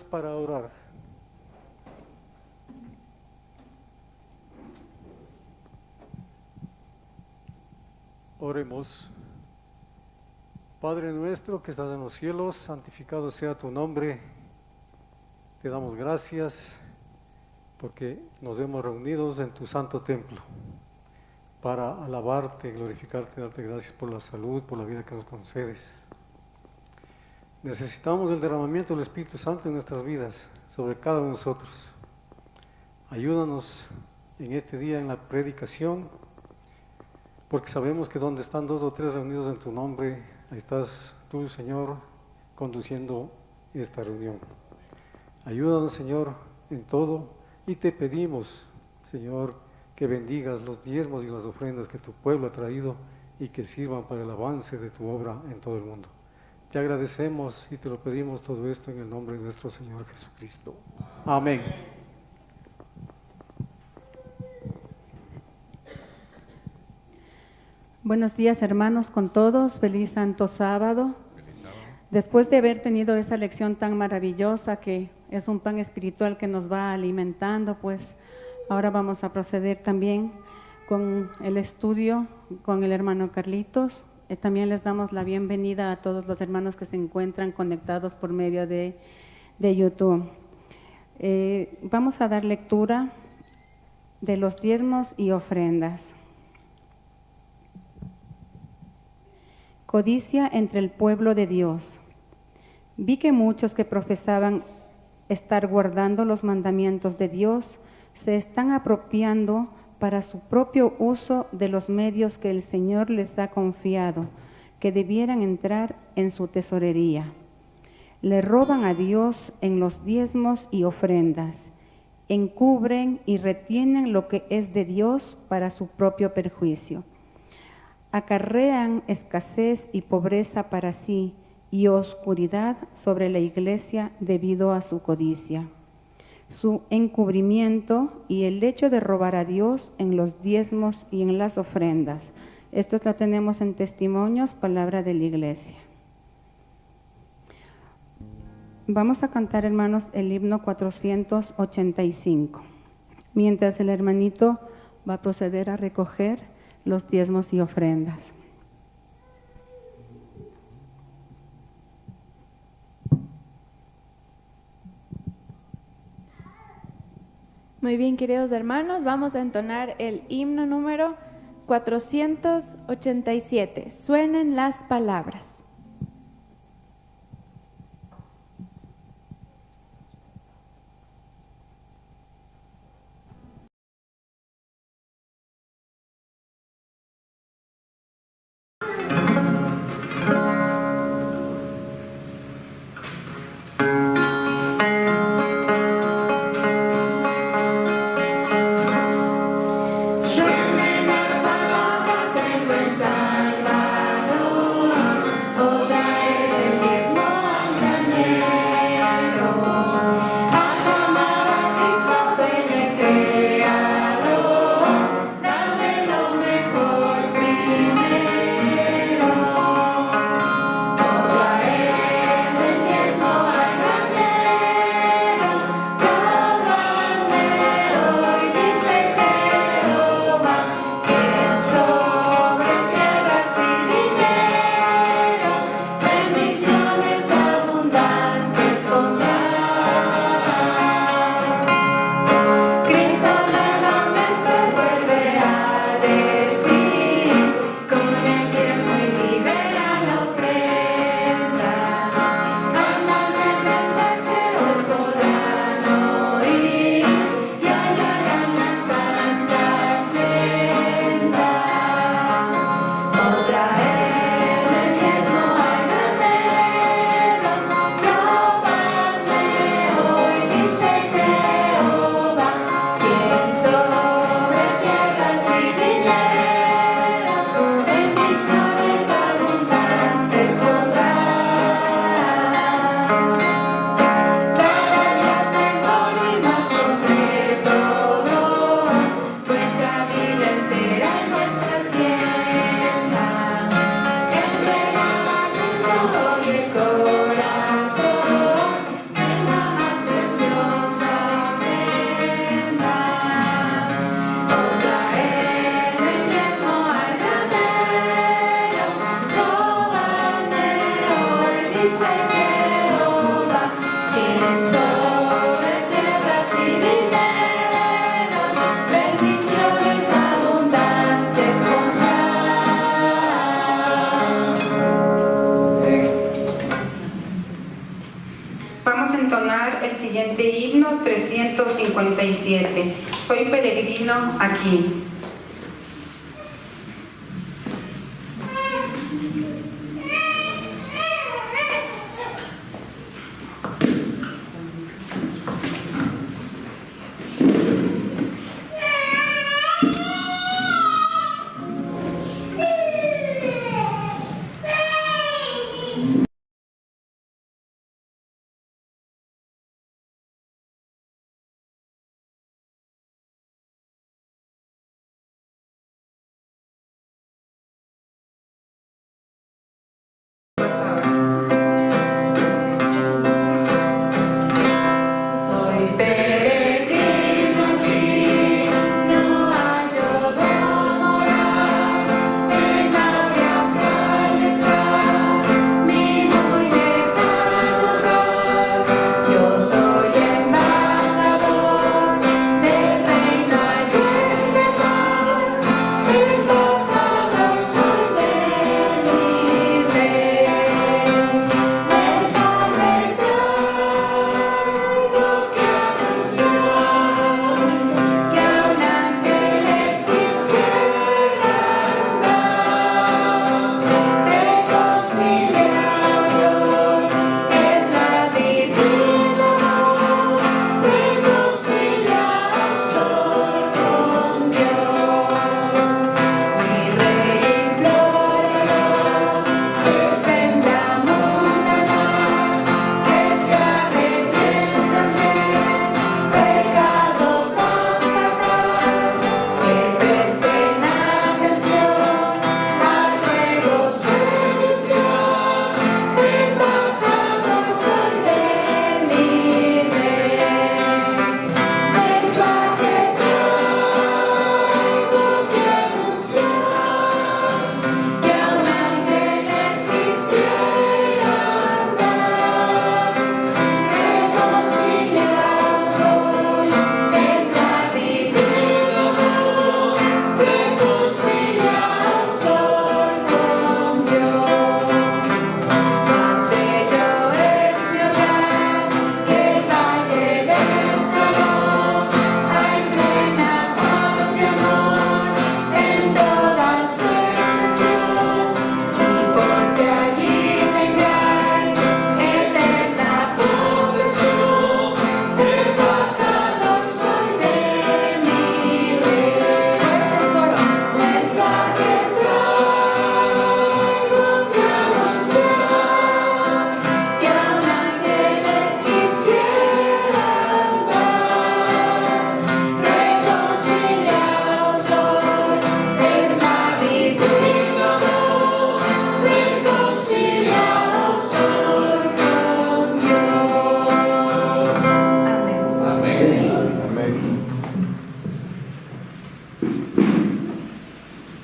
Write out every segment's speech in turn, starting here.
para orar. Oremos. Padre nuestro que estás en los cielos, santificado sea tu nombre. Te damos gracias porque nos hemos reunido en tu santo templo para alabarte, glorificarte, darte gracias por la salud, por la vida que nos concedes. Necesitamos el derramamiento del Espíritu Santo en nuestras vidas, sobre cada uno de nosotros. Ayúdanos en este día en la predicación, porque sabemos que donde están 2 o 3 reunidos en tu nombre, ahí estás tú, Señor, conduciendo esta reunión. Ayúdanos, Señor, en todo, y te pedimos, Señor, que bendigas los diezmos y las ofrendas que tu pueblo ha traído y que sirvan para el avance de tu obra en todo el mundo. Te agradecemos y te lo pedimos todo esto en el nombre de nuestro Señor Jesucristo. Amén. Buenos días, hermanos, con todos. Feliz Santo Sábado. Feliz sábado. Después de haber tenido esa lección tan maravillosa que es un pan espiritual que nos va alimentando, pues ahora vamos a proceder también con el estudio con el hermano Carlitos. También les damos la bienvenida a todos los hermanos que se encuentran conectados por medio de YouTube. Vamos a dar lectura de los diezmos y ofrendas. Codicia entre el pueblo de Dios. Vi que muchos que profesaban estar guardando los mandamientos de Dios se están apropiando para su propio uso de los medios que el Señor les ha confiado, que debieran entrar en su tesorería. Le roban a Dios en los diezmos y ofrendas, encubren y retienen lo que es de Dios para su propio perjuicio. Acarrean escasez y pobreza para sí y oscuridad sobre la iglesia debido a su codicia. Su encubrimiento y el hecho de robar a Dios en los diezmos y en las ofrendas. Esto lo tenemos en Testimonios, palabra de la iglesia. Vamos a cantar, hermanos, el himno 485, mientras el hermanito va a proceder a recoger los diezmos y ofrendas. Muy bien, queridos hermanos, vamos a entonar el himno número 487. Suenen las palabras. Suenen las palabras del buen Salvador. 357. Soy peregrino aquí.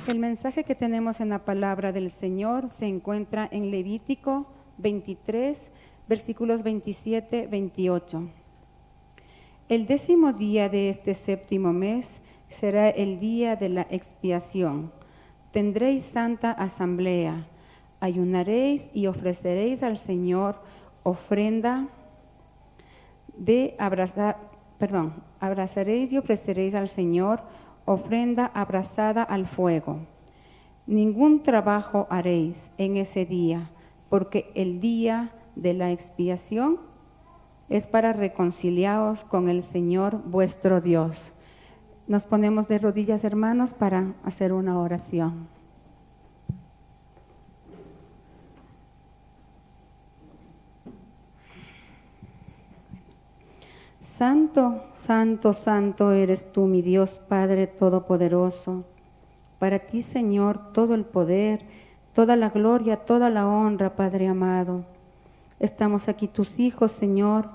El mensaje que tenemos en la palabra del Señor se encuentra en Levítico 23, versículos 27-28. El 10º día de este 7º mes será el día de la expiación. Tendréis santa asamblea, ayunaréis y ofreceréis al Señor ofrenda de abrazaréis y ofreceréis al Señor ofrenda abrasada al fuego. Ningún trabajo haréis en ese día, porque el día de la expiación es para reconciliaros con el Señor vuestro Dios. Nos ponemos de rodillas, hermanos, para hacer una oración. Santo, santo, santo eres tú, mi Dios Padre Todopoderoso. Para ti, Señor, todo el poder, toda la gloria, toda la honra, Padre amado. Estamos aquí tus hijos, Señor,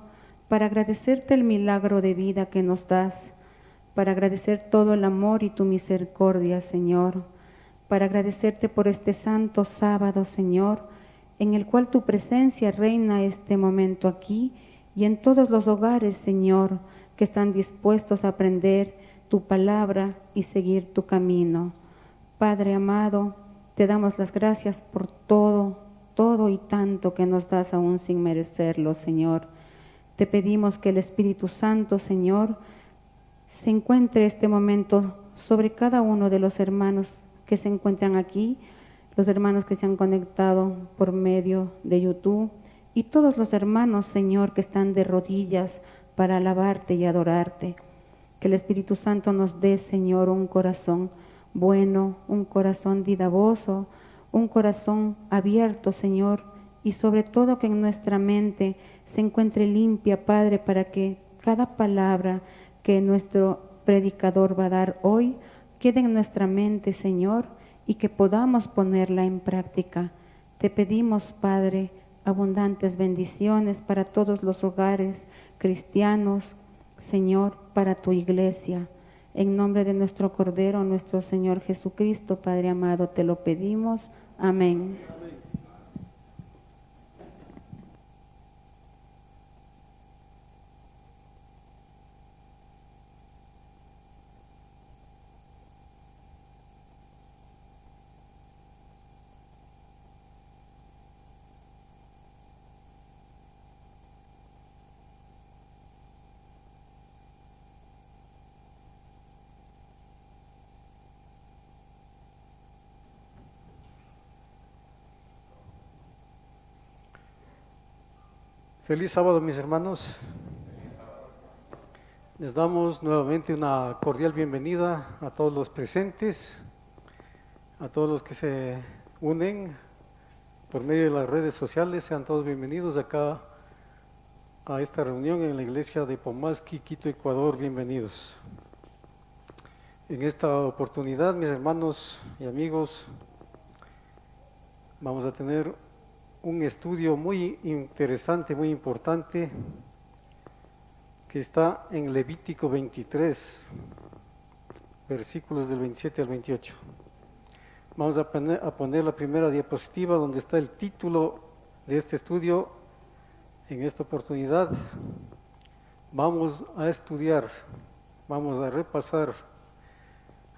para agradecerte el milagro de vida que nos das, para agradecer todo el amor y tu misericordia, Señor, para agradecerte por este santo sábado, Señor, en el cual tu presencia reina este momento aquí y en todos los hogares, Señor, que están dispuestos a aprender tu palabra y seguir tu camino. Padre amado, te damos las gracias por todo y tanto que nos das aún sin merecerlo, Señor. Te pedimos que el Espíritu Santo, Señor, se encuentre este momento sobre cada uno de los hermanos que se encuentran aquí, los hermanos que se han conectado por medio de YouTube y todos los hermanos, Señor, que están de rodillas para alabarte y adorarte. Que el Espíritu Santo nos dé, Señor, un corazón bueno, un corazón didaboso, un corazón abierto, Señor, y sobre todo que en nuestra mente se encuentre limpia, Padre, para que cada palabra que nuestro predicador va a dar hoy quede en nuestra mente, Señor, y que podamos ponerla en práctica. Te pedimos, Padre, abundantes bendiciones para todos los hogares cristianos, Señor, para tu iglesia. En nombre de nuestro Cordero, nuestro Señor Jesucristo, Padre amado, te lo pedimos. Amén. Feliz sábado, mis hermanos. Les damos nuevamente una cordial bienvenida a todos los presentes, a todos los que se unen por medio de las redes sociales. Sean todos bienvenidos acá a esta reunión en la iglesia de Pomasqui, Quito, Ecuador. Bienvenidos. En esta oportunidad, mis hermanos y amigos, vamos a tener un estudio muy interesante, muy importante, que está en Levítico 23, versículos del 27 al 28. Vamos a poner la primera diapositiva donde está el título de este estudio. En esta oportunidad vamos a estudiar, vamos a repasar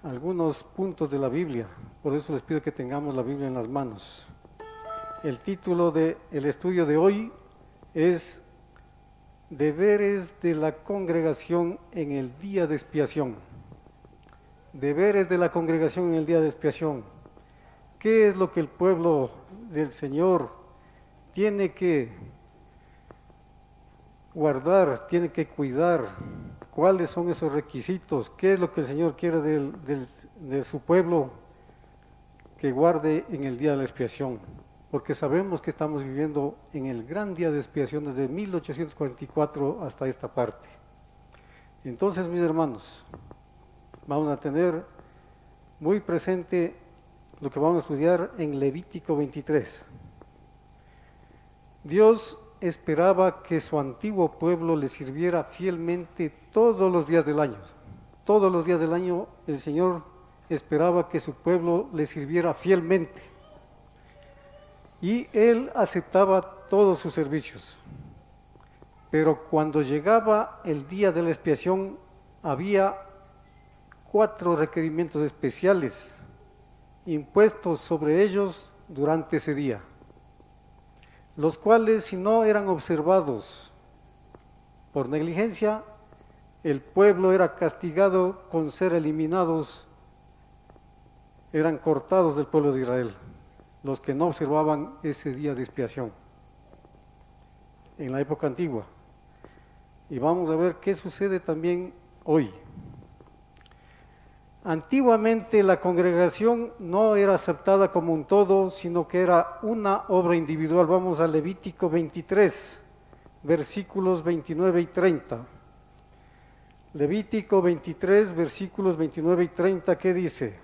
algunos puntos de la Biblia. Por eso les pido que tengamos la Biblia en las manos. El título del estudio de hoy es Deberes de la congregación en el día de expiación. Deberes de la congregación en el día de expiación. ¿Qué es lo que el pueblo del Señor tiene que guardar, tiene que cuidar? ¿Cuáles son esos requisitos? ¿Qué es lo que el Señor quiere de su pueblo que guarde en el día de la expiación? Porque sabemos que estamos viviendo en el gran día de expiación desde 1844 hasta esta parte. Entonces, mis hermanos, vamos a tener muy presente lo que vamos a estudiar en Levítico 23. Dios esperaba que su antiguo pueblo le sirviera fielmente todos los días del año. Todos los días del año el Señor esperaba que su pueblo le sirviera fielmente. Y Él aceptaba todos sus servicios. Pero cuando llegaba el día de la expiación, había 4 requerimientos especiales impuestos sobre ellos durante ese día, los cuales, si no eran observados por negligencia, el pueblo era castigado con ser eliminados, eran cortados del pueblo de Israel, los que no observaban ese día de expiación en la época antigua. Y vamos a ver qué sucede también hoy. Antiguamente la congregación no era aceptada como un todo, sino que era una obra individual. Vamos a Levítico 23, versículos 29 y 30. Levítico 23, versículos 29 y 30, ¿qué dice?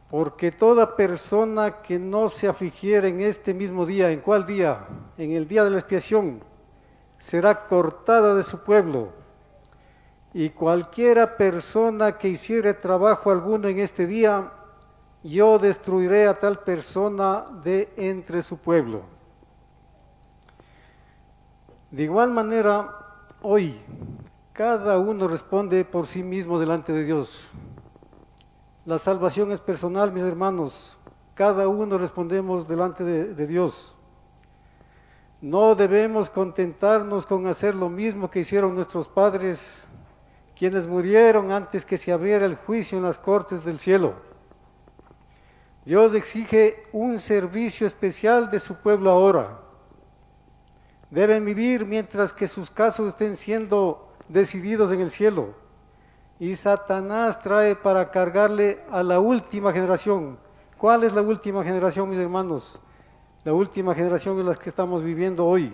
Porque toda persona que no se afligiera en este mismo día, ¿en cuál día? En el día de la expiación, será cortada de su pueblo. Y cualquiera persona que hiciere trabajo alguno en este día, yo destruiré a tal persona de entre su pueblo. De igual manera, hoy, cada uno responde por sí mismo delante de Dios. La salvación es personal, mis hermanos. Cada uno respondemos delante de Dios. No debemos contentarnos con hacer lo mismo que hicieron nuestros padres, quienes murieron antes que se abriera el juicio en las cortes del cielo. Dios exige un servicio especial de su pueblo ahora. Deben vivir mientras que sus casos estén siendo decididos en el cielo. Y Satanás trae para cargarle a la última generación. ¿Cuál es la última generación, mis hermanos? La última generación es la que estamos viviendo hoy,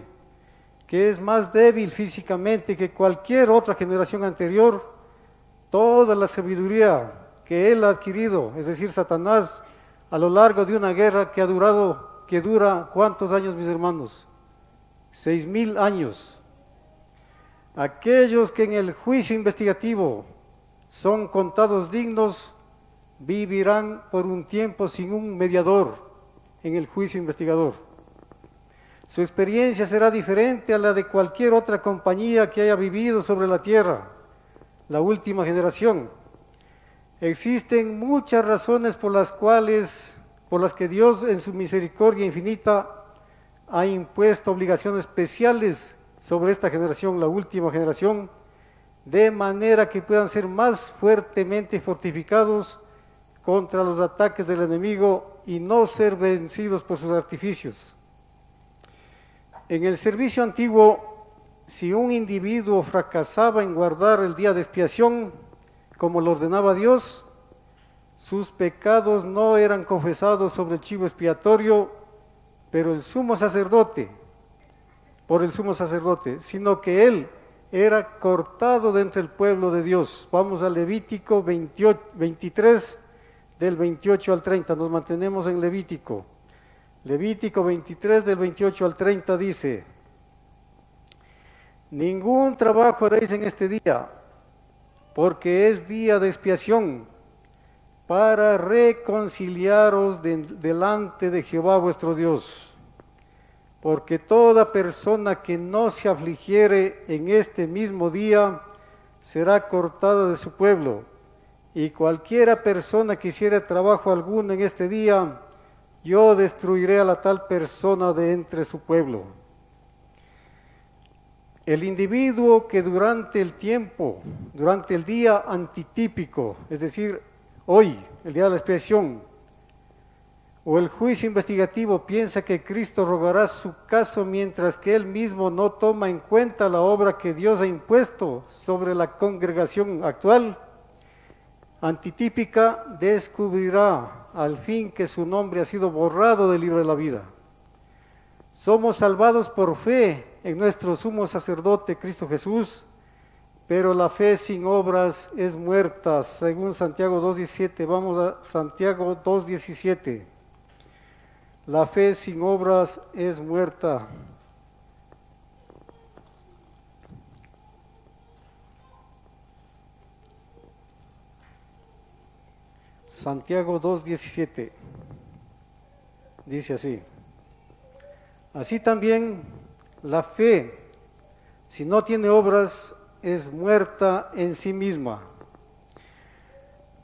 que es más débil físicamente que cualquier otra generación anterior. Toda la sabiduría que él ha adquirido, es decir, Satanás, a lo largo de una guerra que dura ¿cuántos años, mis hermanos? 6.000 años. Aquellos que en el juicio investigativo son contados dignos, vivirán por un tiempo sin un mediador en el juicio investigador. Su experiencia será diferente a la de cualquier otra compañía que haya vivido sobre la tierra, la última generación. Existen muchas razones por las que Dios en su misericordia infinita ha impuesto obligaciones especiales sobre esta generación, la última generación, de manera que puedan ser más fuertemente fortificados contra los ataques del enemigo y no ser vencidos por sus artificios. En el servicio antiguo, si un individuo fracasaba en guardar el día de expiación, como lo ordenaba Dios, sus pecados no eran confesados sobre el chivo expiatorio, pero el sumo sacerdote, sino que él era cortado de entre el pueblo de Dios. Vamos a Levítico 23, del 28 al 30, nos mantenemos en Levítico. Levítico 23, del 28 al 30 dice: ningún trabajo haréis en este día, porque es día de expiación, para reconciliaros delante de Jehová vuestro Dios. Porque toda persona que no se afligiere en este mismo día será cortada de su pueblo, y cualquiera persona que hiciere trabajo alguno en este día, yo destruiré a la tal persona de entre su pueblo. El individuo que durante el día antitípico, es decir, hoy, el día de la expiación, o el juicio investigativo, piensa que Cristo rogará su caso mientras que él mismo no toma en cuenta la obra que Dios ha impuesto sobre la congregación actual, antitípica, descubrirá al fin que su nombre ha sido borrado del libro de la vida. Somos salvados por fe en nuestro sumo sacerdote Cristo Jesús, pero la fe sin obras es muerta, según Santiago 2.17. Vamos a Santiago 2.17. La fe sin obras es muerta. Santiago 2.17 dice así: así también la fe, si no tiene obras, es muerta en sí misma.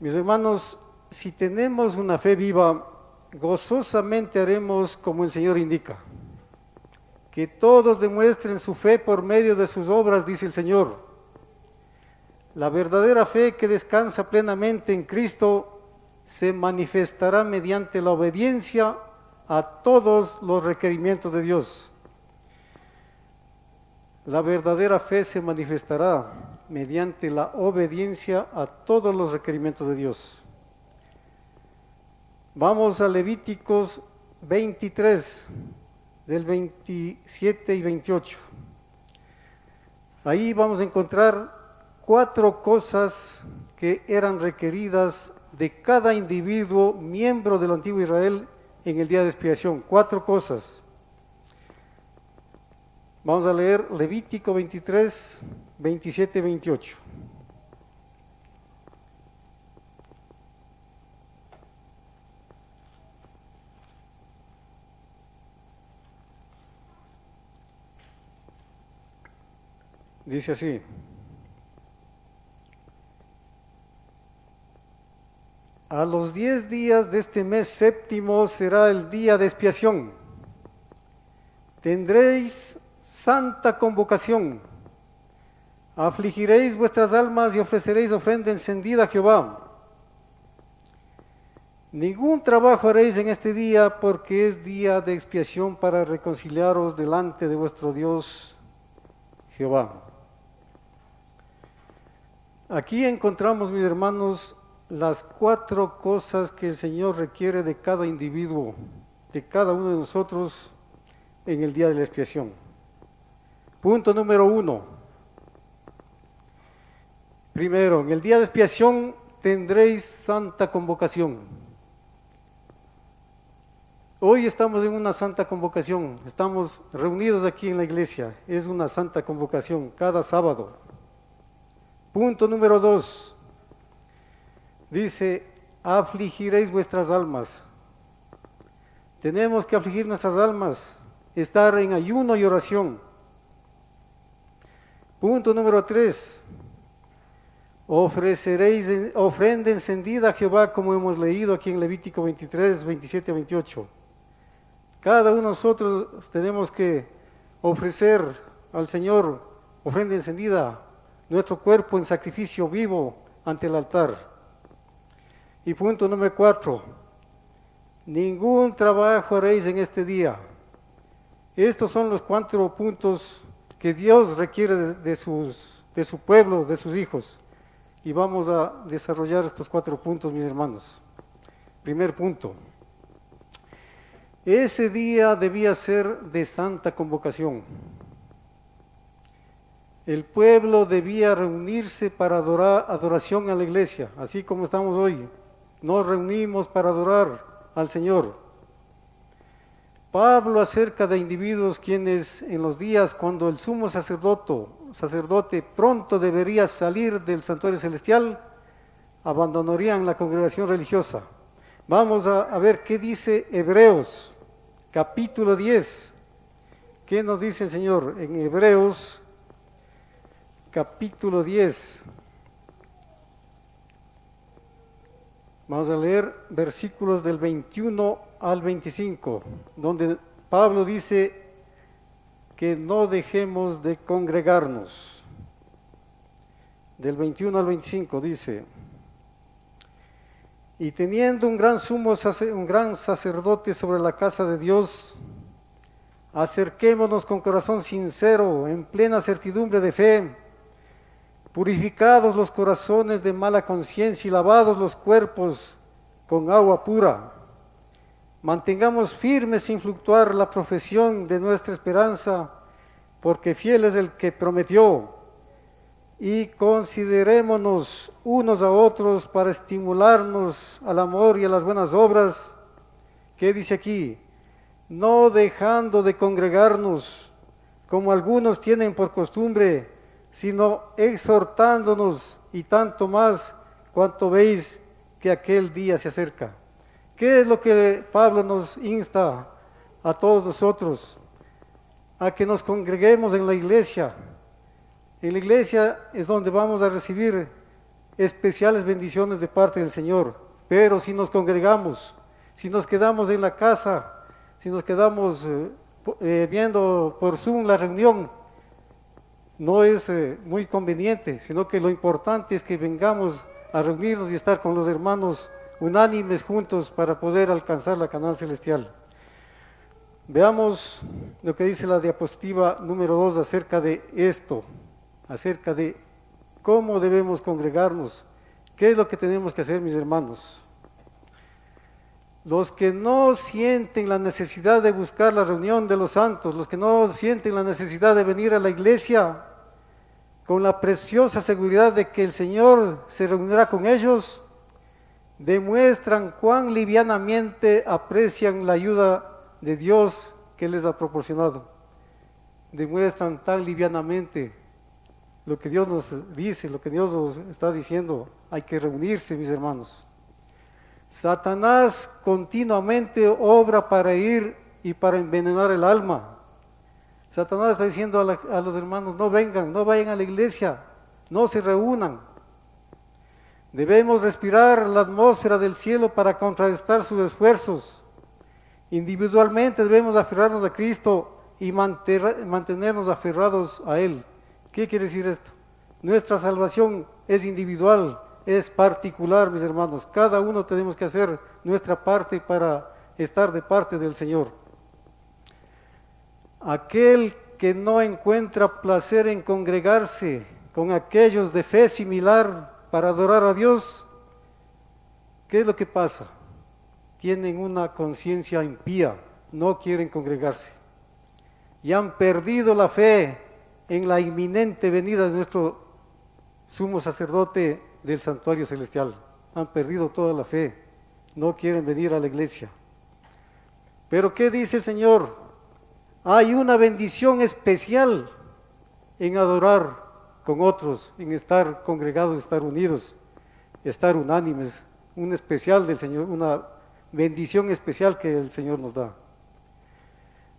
Mis hermanos, si tenemos una fe viva, gozosamente haremos como el Señor indica. Que todos demuestren su fe por medio de sus obras, dice el Señor. La verdadera fe que descansa plenamente en Cristo se manifestará mediante la obediencia a todos los requerimientos de Dios. La verdadera fe se manifestará mediante la obediencia a todos los requerimientos de Dios. Vamos a Levíticos 23, del 27 y 28. Ahí vamos a encontrar 4 cosas que eran requeridas de cada individuo miembro del antiguo Israel en el día de expiación. 4 cosas. Vamos a leer Levítico 23, 27 y 28. Dice así: a los 10 días de este mes séptimo será el día de expiación. tendréis santa convocación, afligiréis vuestras almas y ofreceréis ofrenda encendida a Jehová. Ningún trabajo haréis en este día, porque es día de expiación para reconciliaros delante de vuestro Dios Jehová. Aquí encontramos, mis hermanos, las 4 cosas que el Señor requiere de cada individuo, de cada uno de nosotros en el día de la expiación. Punto número 1. Primero, en el día de expiación tendréis santa convocación. Hoy estamos en una santa convocación, estamos reunidos aquí en la iglesia, es una santa convocación cada sábado. Punto número 2, dice, afligiréis vuestras almas. Tenemos que afligir nuestras almas, estar en ayuno y oración. Punto número 3, ofreceréis ofrenda encendida a Jehová, como hemos leído aquí en Levítico 23, 27 a 28. Cada uno de nosotros tenemos que ofrecer al Señor ofrenda encendida, nuestro cuerpo en sacrificio vivo ante el altar. Y punto número 4, ningún trabajo haréis en este día. Estos son los 4 puntos que Dios requiere de su pueblo, de sus hijos. Y vamos a desarrollar estos 4 puntos, mis hermanos. Primer punto. Ese día debía ser de santa convocación. El pueblo debía reunirse para adoración a la iglesia, así como estamos hoy. Nos reunimos para adorar al Señor. Pablo acerca de individuos quienes en los días cuando el sumo sacerdote pronto debería salir del santuario celestial, abandonarían la congregación religiosa. Vamos a ver qué dice Hebreos, capítulo 10. ¿Qué nos dice el Señor en Hebreos, capítulo 10? Vamos a leer versículos del 21 al 25, donde Pablo dice que no dejemos de congregarnos. Del 21 al 25 dice: y teniendo un gran sacerdote sobre la casa de Dios, acerquémonos con corazón sincero, en plena certidumbre de fe, purificados los corazones de mala conciencia y lavados los cuerpos con agua pura. Mantengamos firmes sin fluctuar la profesión de nuestra esperanza, porque fiel es el que prometió. Y considerémonos unos a otros para estimularnos al amor y a las buenas obras. ¿Qué dice aquí? No dejando de congregarnos, como algunos tienen por costumbre, sino exhortándonos, y tanto más cuanto veis que aquel día se acerca. ¿Qué es lo que Pablo nos insta a todos nosotros? A que nos congreguemos en la iglesia. En la iglesia es donde vamos a recibir especiales bendiciones de parte del Señor. Pero si nos congregamos, si nos quedamos en la casa, si nos quedamos viendo por Zoom la reunión, no es muy conveniente, sino que lo importante es que vengamos a reunirnos y estar con los hermanos unánimes juntos para poder alcanzar la Canaán celestial. Veamos lo que dice la diapositiva número 2 acerca de esto, acerca de cómo debemos congregarnos, qué es lo que tenemos que hacer, mis hermanos. Los que no sienten la necesidad de buscar la reunión de los santos, los que no sienten la necesidad de venir a la iglesia con la preciosa seguridad de que el Señor se reunirá con ellos, demuestran cuán livianamente aprecian la ayuda de Dios que les ha proporcionado. Demuestran tan livianamente lo que Dios nos dice, lo que Dios nos está diciendo. Hay que reunirse, mis hermanos. Satanás continuamente obra para ir y para envenenar el alma. Satanás está diciendo a los hermanos: no vengan, no vayan a la iglesia, no se reúnan. Debemos respirar la atmósfera del cielo para contrarrestar sus esfuerzos. Individualmente debemos aferrarnos a Cristo y mantenernos aferrados a Él. ¿Qué quiere decir esto? Nuestra salvación es individual, es particular, mis hermanos. Cada uno tenemos que hacer nuestra parte para estar de parte del Señor. Aquel que no encuentra placer en congregarse con aquellos de fe similar para adorar a Dios, ¿qué es lo que pasa? Tienen una conciencia impía, no quieren congregarse y han perdido la fe en la inminente venida de nuestro sumo sacerdote del santuario celestial. Han perdido toda la fe, no quieren venir a la iglesia. Pero ¿qué dice el Señor? Hay una bendición especial en adorar con otros, en estar congregados, estar unidos, estar unánimes, un especial del Señor, una bendición especial que el Señor nos da.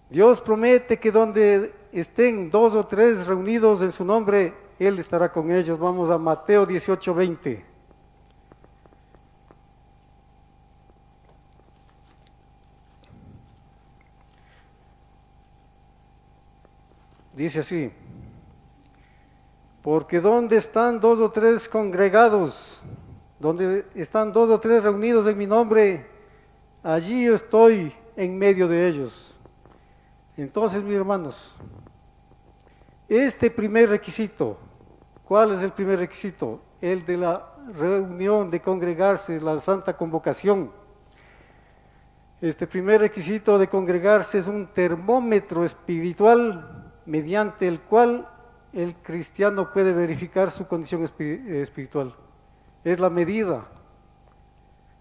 Dios promete que donde estén 2 o 3 reunidos en su nombre, Él estará con ellos. Vamos a Mateo 18:20. Dice así: porque donde están 2 o 3 congregados, donde están 2 o 3 reunidos en mi nombre, allí yo estoy en medio de ellos. Entonces, mis hermanos, este primer requisito, ¿cuál es el primer requisito? El de la reunión, de congregarse, la santa convocación. Este primer requisito de congregarse es un termómetro espiritual mediante el cual el cristiano puede verificar su condición espiritual. Es la medida.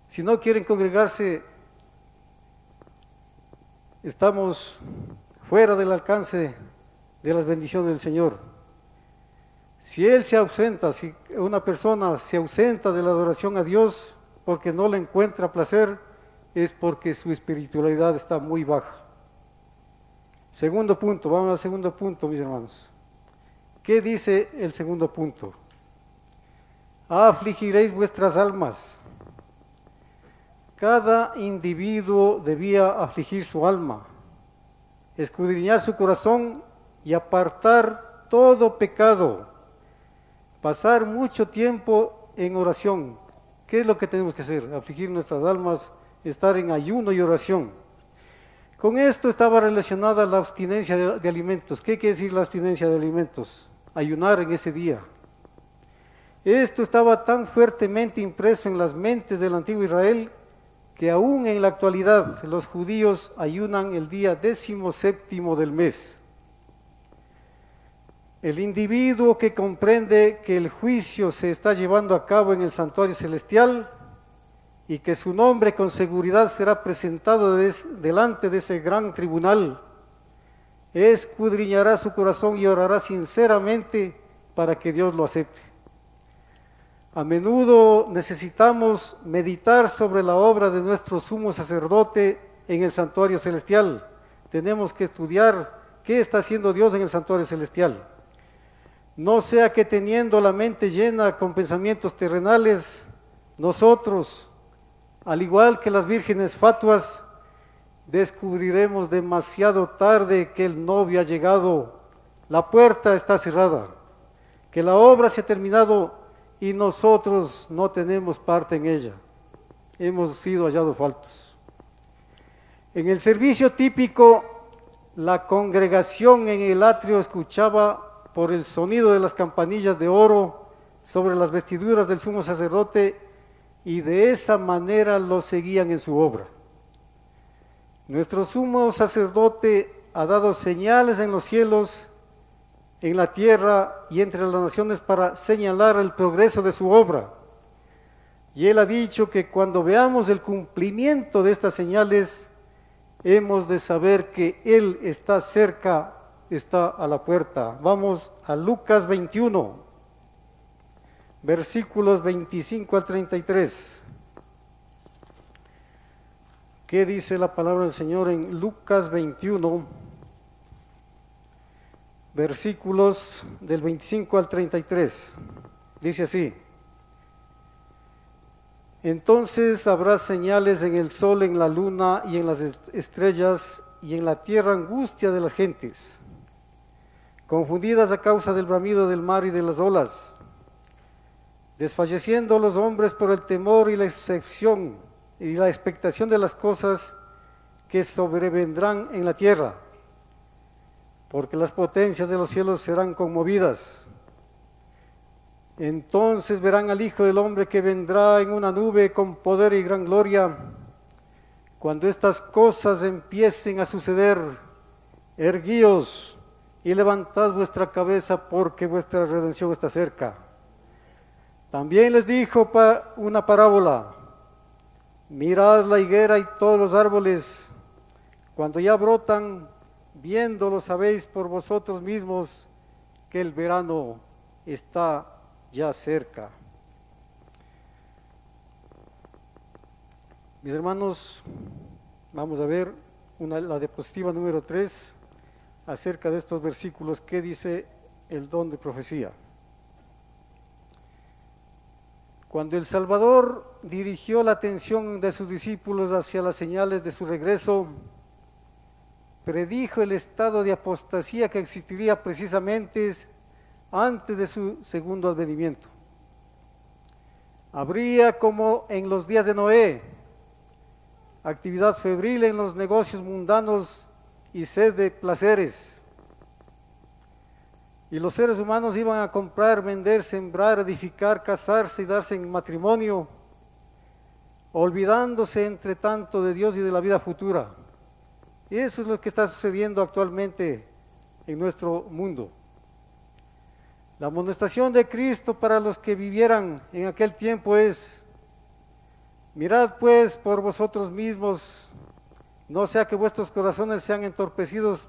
Si no quieren congregarse, estamos fuera del alcance de las bendiciones del Señor. Si Él se ausenta, si una persona se ausenta de la adoración a Dios porque no le encuentra placer, es porque su espiritualidad está muy baja. Segundo punto, vamos al segundo punto, mis hermanos. ¿Qué dice el segundo punto? Afligiréis vuestras almas. Cada individuo debía afligir su alma, escudriñar su corazón y apartar todo pecado, pasar mucho tiempo en oración. ¿Qué es lo que tenemos que hacer? Afligir nuestras almas, estar en ayuno y oración. Con esto estaba relacionada la abstinencia de alimentos. ¿Qué quiere decir la abstinencia de alimentos? Ayunar en ese día. Esto estaba tan fuertemente impreso en las mentes del antiguo Israel que aún en la actualidad los judíos ayunan el día 17º del mes. El individuo que comprende que el juicio se está llevando a cabo en el santuario celestial y que su nombre con seguridad será presentado delante de ese gran tribunal, escudriñará su corazón y orará sinceramente para que Dios lo acepte. A menudo necesitamos meditar sobre la obra de nuestro sumo sacerdote en el santuario celestial. Tenemos que estudiar qué está haciendo Dios en el santuario celestial. No sea que teniendo la mente llena con pensamientos terrenales, nosotros, al igual que las vírgenes fatuas, descubriremos demasiado tarde que el novio ha llegado, la puerta está cerrada, que la obra se ha terminado y nosotros no tenemos parte en ella. Hemos sido hallados faltos. En el servicio típico, la congregación en el atrio escuchaba por el sonido de las campanillas de oro sobre las vestiduras del sumo sacerdote y de esa manera lo seguían en su obra. Nuestro sumo sacerdote ha dado señales en los cielos, en la tierra y entre las naciones para señalar el progreso de su obra. Y Él ha dicho que cuando veamos el cumplimiento de estas señales, hemos de saber que Él está cerca, está a la puerta. Vamos a Lucas 21, versículos 25 al 33. ¿Qué dice la palabra del Señor en Lucas 21? Versículos del 25 al 33, dice así: entonces habrá señales en el sol, en la luna y en las estrellas, y en la tierra angustia de las gentes, confundidas a causa del bramido del mar y de las olas, desfalleciendo los hombres por el temor y la expectación de las cosas que sobrevendrán en la tierra, porque las potencias de los cielos serán conmovidas. Entonces verán al Hijo del Hombre que vendrá en una nube con poder y gran gloria. Cuando estas cosas empiecen a suceder, erguíos y levantad vuestra cabeza, porque vuestra redención está cerca. También les dijo una parábola: mirad la higuera y todos los árboles, cuando ya brotan, viéndolo sabéis por vosotros mismos que el verano está ya cerca. Mis hermanos, vamos a ver la diapositiva número 3 acerca de estos versículos. ¿Qué dice el don de profecía? Cuando el Salvador dirigió la atención de sus discípulos hacia las señales de su regreso, predijo el estado de apostasía que existiría precisamente antes de su segundo advenimiento. Habría, como en los días de Noé, actividad febril en los negocios mundanos y sed de placeres. Y los seres humanos iban a comprar, vender, sembrar, edificar, casarse y darse en matrimonio, olvidándose entre tanto de Dios y de la vida futura. Y eso es lo que está sucediendo actualmente en nuestro mundo. La amonestación de Cristo para los que vivieran en aquel tiempo es: mirad pues por vosotros mismos, no sea que vuestros corazones sean entorpecidos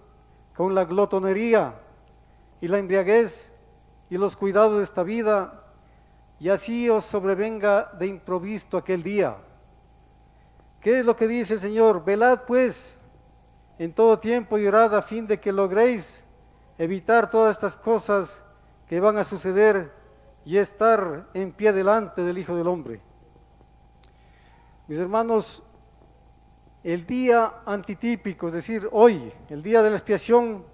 con la glotonería y la embriaguez y los cuidados de esta vida, y así os sobrevenga de improviso aquel día. ¿Qué es lo que dice el Señor? Velad pues en todo tiempo y orad a fin de que logréis evitar todas estas cosas que van a suceder y estar en pie delante del Hijo del Hombre. Mis hermanos, el día antitípico, es decir, hoy, el día de la expiación,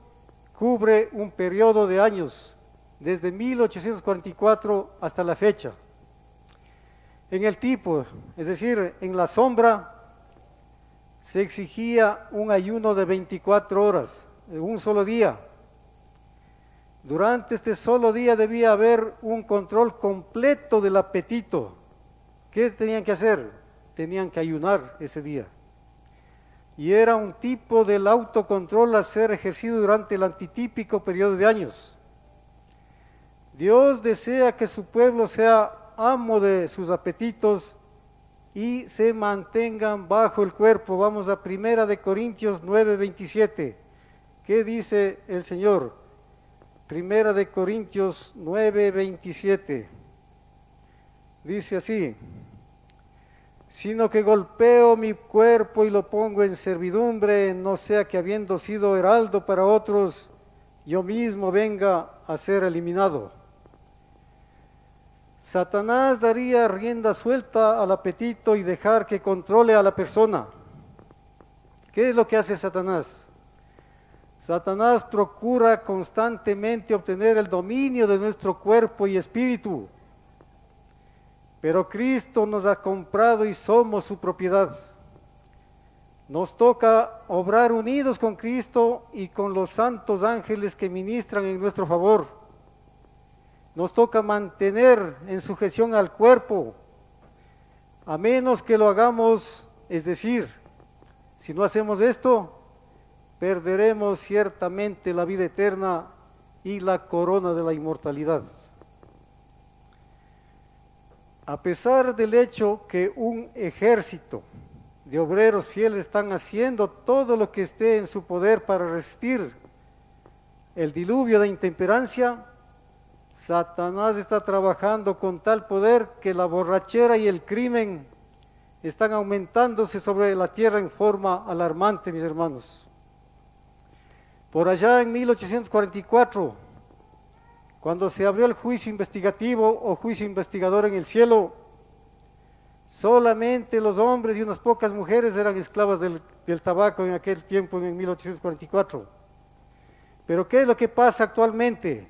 cubre un periodo de años, desde 1844 hasta la fecha. En el tipo, es decir, en la sombra, se exigía un ayuno de 24 horas, en un solo día. Durante este solo día debía haber un control completo del apetito. ¿Qué tenían que hacer? Tenían que ayunar ese día. Y era un tipo del autocontrol a ser ejercido durante el antitípico periodo de años. Dios desea que su pueblo sea amo de sus apetitos y se mantengan bajo el cuerpo. Vamos a 1 Corintios 9:27. ¿Qué dice el Señor? 1 Corintios 9:27. Dice así: sino que golpeo mi cuerpo y lo pongo en servidumbre, no sea que habiendo sido heraldo para otros, yo mismo venga a ser eliminado. Satanás daría rienda suelta al apetito y dejar que controle a la persona. ¿Qué es lo que hace Satanás? Satanás procura constantemente obtener el dominio de nuestro cuerpo y espíritu. Pero Cristo nos ha comprado y somos su propiedad. Nos toca obrar unidos con Cristo y con los santos ángeles que ministran en nuestro favor. Nos toca mantener en sujeción al cuerpo, a menos que lo hagamos, es decir, si no hacemos esto, perderemos ciertamente la vida eterna y la corona de la inmortalidad. A pesar del hecho que un ejército de obreros fieles están haciendo todo lo que esté en su poder para resistir el diluvio de intemperancia, Satanás está trabajando con tal poder que la borrachera y el crimen están aumentándose sobre la tierra en forma alarmante, mis hermanos. Por allá en 1844, cuando se abrió el juicio investigativo o juicio investigador en el cielo, Solamente los hombres y unas pocas mujeres eran esclavas del tabaco en aquel tiempo, en 1844. Pero ¿qué es lo que pasa actualmente?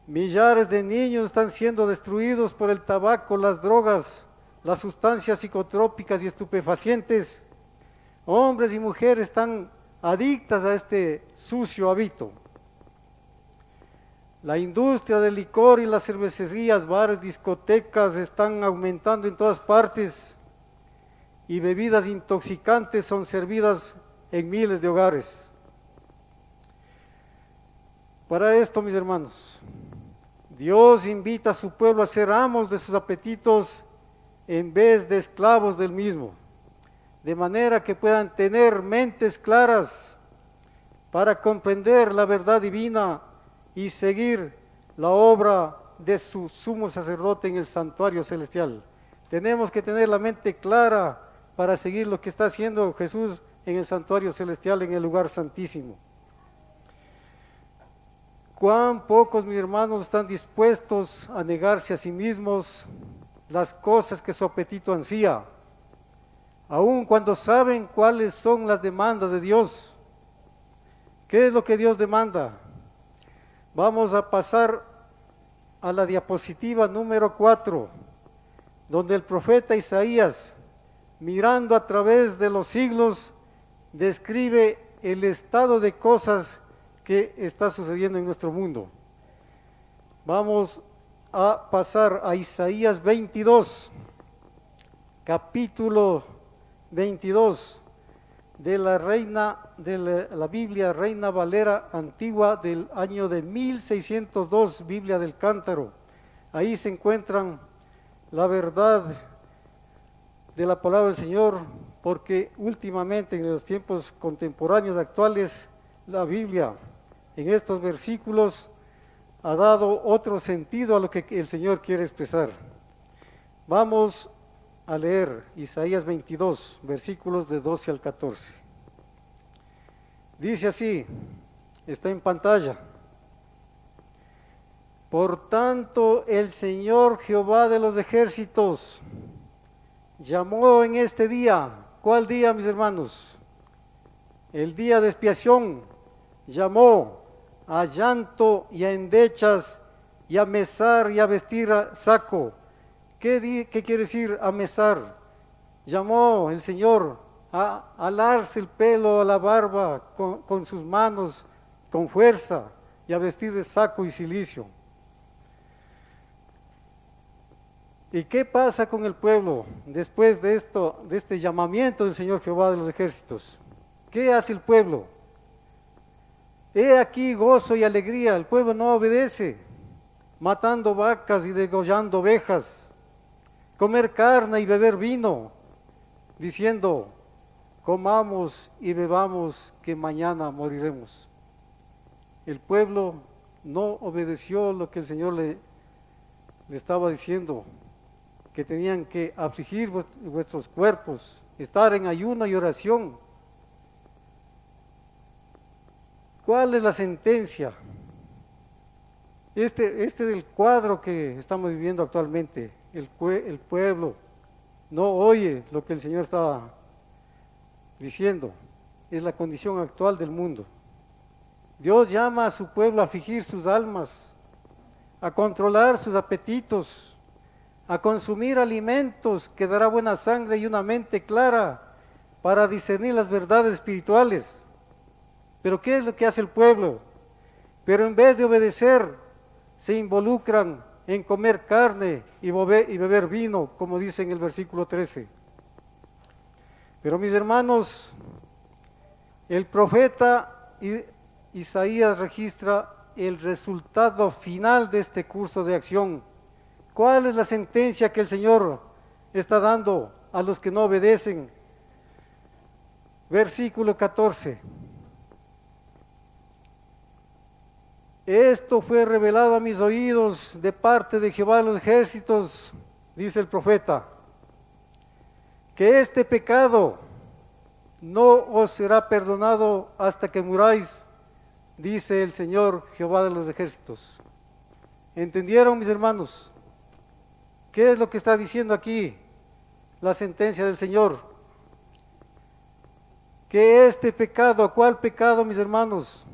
Millares de niños están siendo destruidos por el tabaco, las drogas, las sustancias psicotrópicas y estupefacientes. Hombres y mujeres están adictas a este sucio hábito. La industria del licor y las cervecerías, bares, discotecas están aumentando en todas partes y bebidas intoxicantes son servidas en miles de hogares. Para esto, mis hermanos, Dios invita a su pueblo a ser amos de sus apetitos en vez de esclavos del mismo, de manera que puedan tener mentes claras para comprender la verdad divina y seguir la obra de su sumo sacerdote en el santuario celestial. Tenemos que tener la mente clara para seguir lo que está haciendo Jesús en el santuario celestial, en el lugar santísimo. Cuán pocos, mis hermanos, están dispuestos a negarse a sí mismos las cosas que su apetito ansía, aun cuando saben cuáles son las demandas de Dios. ¿Qué es lo que Dios demanda? Vamos a pasar a la diapositiva número 4, donde el profeta Isaías, mirando a través de los siglos, describe el estado de cosas que está sucediendo en nuestro mundo. Vamos a pasar a Isaías 22, capítulo 22 de la Biblia Reina Valera Antigua del año de 1602, Biblia del Cántaro. Ahí se encuentran la verdad de la palabra del Señor, porque últimamente en los tiempos contemporáneos actuales, la Biblia en estos versículos ha dado otro sentido a lo que el Señor quiere expresar. Vamos a leer Isaías 22, versículos de 12 al 14. Dice así, está en pantalla: Por tanto, el Señor Jehová de los ejércitos llamó en este día. ¿Cuál día, mis hermanos? El día de expiación. Llamó a llanto y a endechas y a mesar y a vestir a saco. ¿Qué quiere decir amesar? Llamó el Señor a alarse el pelo, a la barba con sus manos con fuerza y a vestir de saco y cilicio. ¿Y qué pasa con el pueblo después de esto, de este llamamiento del Señor Jehová de los ejércitos? ¿Qué hace el pueblo? He aquí gozo y alegría. El pueblo no obedece, matando vacas y degollando ovejas, comer carne y beber vino, diciendo, comamos y bebamos, que mañana moriremos. El pueblo no obedeció lo que el Señor le estaba diciendo, que tenían que afligir vuestros cuerpos, estar en ayuno y oración. ¿Cuál es la sentencia? Este es el cuadro que estamos viviendo actualmente. El pueblo no oye lo que el Señor estaba diciendo. Es la condición actual del mundo. Dios llama a su pueblo a afligir sus almas, a controlar sus apetitos, a consumir alimentos que dará buena sangre y una mente clara para discernir las verdades espirituales. Pero ¿qué es lo que hace el pueblo? Pero en vez de obedecer, se involucran en comer carne y beber vino, como dice en el versículo 13. Pero mis hermanos, el profeta Isaías registra el resultado final de este curso de acción. ¿Cuál es la sentencia que el Señor está dando a los que no obedecen? Versículo 14. Esto fue revelado a mis oídos de parte de Jehová de los ejércitos, dice el profeta, que este pecado no os será perdonado hasta que muráis, dice el Señor Jehová de los ejércitos. ¿Entendieron, mis hermanos? ¿Qué es lo que está diciendo aquí? la sentencia del Señor. Que este pecado, ¿cuál pecado, mis hermanos?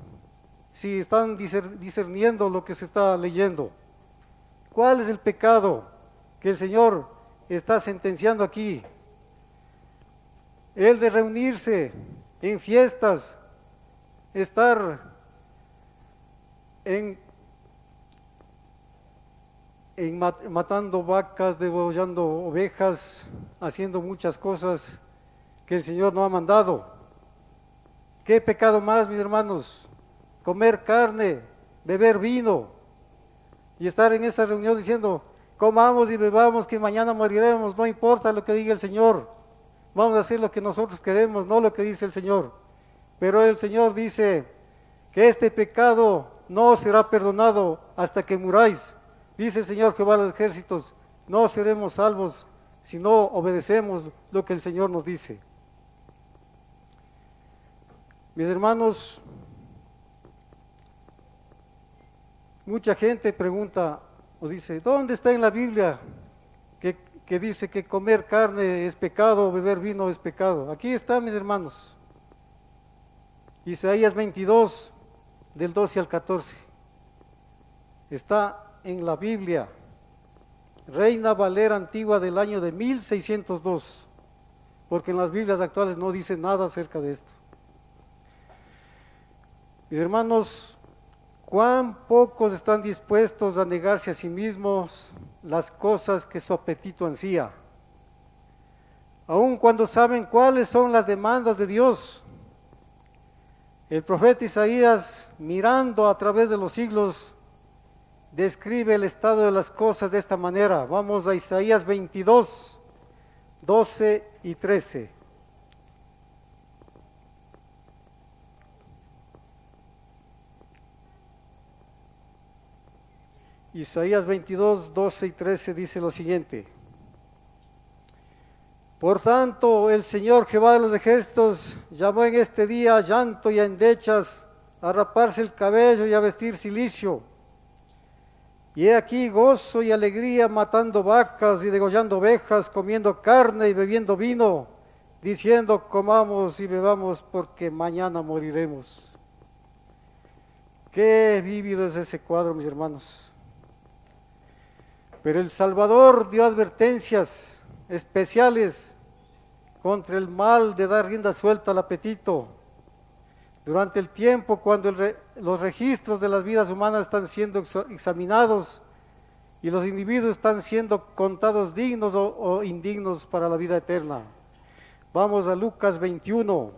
Si están discerniendo lo que se está leyendo, ¿cuál es el pecado que el Señor está sentenciando aquí? El de reunirse en fiestas, estar matando vacas, degollando ovejas, haciendo muchas cosas que el Señor no ha mandado. ¿Qué pecado más, mis hermanos? Comer carne, beber vino y estar en esa reunión diciendo, comamos y bebamos que mañana moriremos, no importa lo que diga el Señor, vamos a hacer lo que nosotros queremos, no lo que dice el Señor. Pero el Señor dice que este pecado no será perdonado hasta que muráis. Dice el Señor Jehová de los ejércitos, no seremos salvos si no obedecemos lo que el Señor nos dice. Mis hermanos, mucha gente pregunta o dice, ¿dónde está en la Biblia que dice que comer carne es pecado o beber vino es pecado? Aquí está, mis hermanos. Isaías 22, del 12 al 14. Está en la Biblia, Reina Valera Antigua del año de 1602, porque en las Biblias actuales no dice nada acerca de esto. Mis hermanos, cuán pocos están dispuestos a negarse a sí mismos las cosas que su apetito ansía, aun cuando saben cuáles son las demandas de Dios. El profeta Isaías, mirando a través de los siglos, describe el estado de las cosas de esta manera. Vamos a Isaías 22, 12 y 13. Isaías 22, 12 y 13 dice lo siguiente. Por tanto, el Señor Jehová de los ejércitos llamó en este día a llanto y a endechas, a raparse el cabello y a vestir cilicio. Y he aquí gozo y alegría matando vacas y degollando ovejas, comiendo carne y bebiendo vino, diciendo comamos y bebamos porque mañana moriremos. Qué vívido es ese cuadro, mis hermanos. Pero el Salvador dio advertencias especiales contra el mal de dar rienda suelta al apetito. Durante el tiempo cuando los registros de las vidas humanas están siendo examinados y los individuos están siendo contados dignos o indignos para la vida eterna. Vamos a Lucas 21,